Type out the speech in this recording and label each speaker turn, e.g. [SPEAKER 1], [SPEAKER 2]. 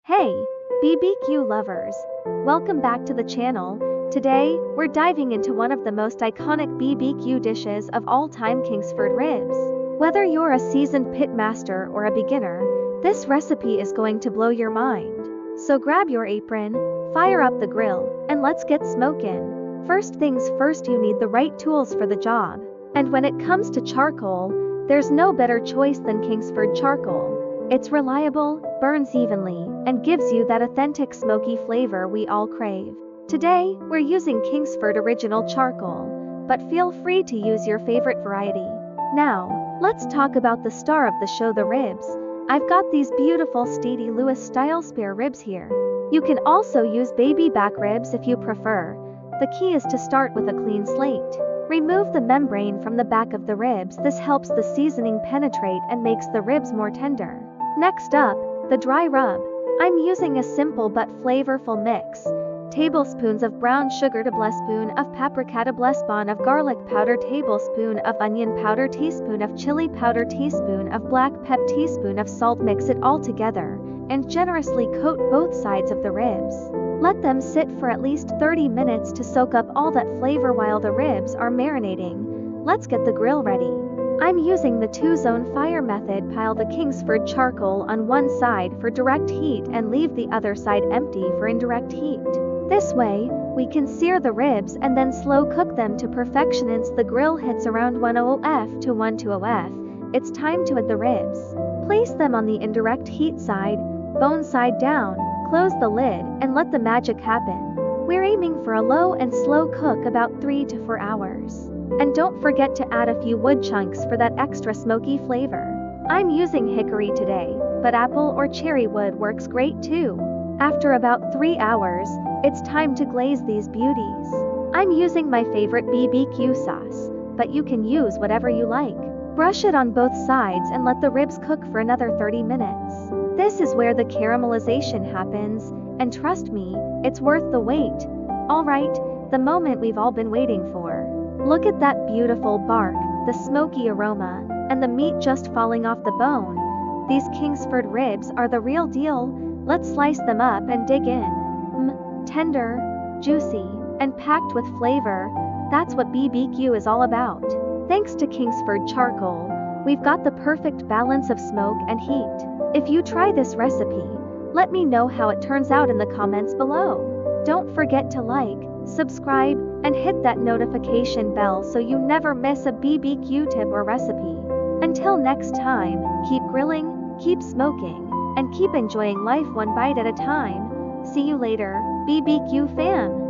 [SPEAKER 1] Hey, BBQ lovers! Welcome back to the channel. Today, we're diving into one of the most iconic BBQ dishes of all time, Kingsford Ribs. Whether you're a seasoned pitmaster or a beginner, this recipe is going to blow your mind. So grab your apron, fire up the grill, and let's get smokin'. First things first, you need the right tools for the job. And when it comes to charcoal, there's no better choice than Kingsford Charcoal. It's reliable, burns evenly, and gives you that authentic smoky flavor we all crave. Today, we're using Kingsford Original Charcoal, but feel free to use your favorite variety. Now, let's talk about the star of the show, the ribs. I've got these beautiful Stady Lewis style spare ribs here. You can also use baby back ribs if you prefer. The key is to start with a clean slate. Remove the membrane from the back of the ribs. This helps the seasoning penetrate and makes the ribs more tender. Next up, the dry rub. I'm using a simple but flavorful mix. Tablespoons of brown sugar, tablespoon of paprika, tablespoon of garlic powder, tablespoon of onion powder, teaspoon of chili powder, teaspoon of black pepper, teaspoon of salt. Mix it all together and generously coat both sides of the ribs. Let them sit for at least 30 minutes to soak up all that flavor while the ribs are marinating. Let's get the grill ready. I'm using the 2-zone fire method. Pile the Kingsford charcoal on one side for direct heat and leave the other side empty for indirect heat. This way, we can sear the ribs and then slow cook them to perfection. Once the grill hits around 100 to 120, it's time to add the ribs. Place them on the indirect heat side, bone side down, close the lid, and let the magic happen. We're aiming for a low and slow cook about 3 to 4 hours. And don't forget to add a few wood chunks for that extra smoky flavor. I'm using hickory today, but apple or cherry wood works great too. After about 3 hours, it's time to glaze these beauties. I'm using my favorite BBQ sauce, but you can use whatever you like. Brush it on both sides and let the ribs cook for another 30 minutes. This is where the caramelization happens, and trust me, it's worth the wait. Alright, the moment we've all been waiting for. Look at that beautiful bark, the smoky aroma, and the meat just falling off the bone. These Kingsford ribs are the real deal. Let's slice them up and dig in. Tender, juicy, and packed with flavor. That's what BBQ is all about. Thanks to Kingsford Charcoal, we've got the perfect balance of smoke and heat. If you try this recipe, let me know how it turns out in the comments below. Don't forget to like, subscribe, and hit that notification bell so you never miss a BBQ tip or recipe. Until next time, keep grilling, keep smoking, and keep enjoying life one bite at a time. See you later, BBQ fam!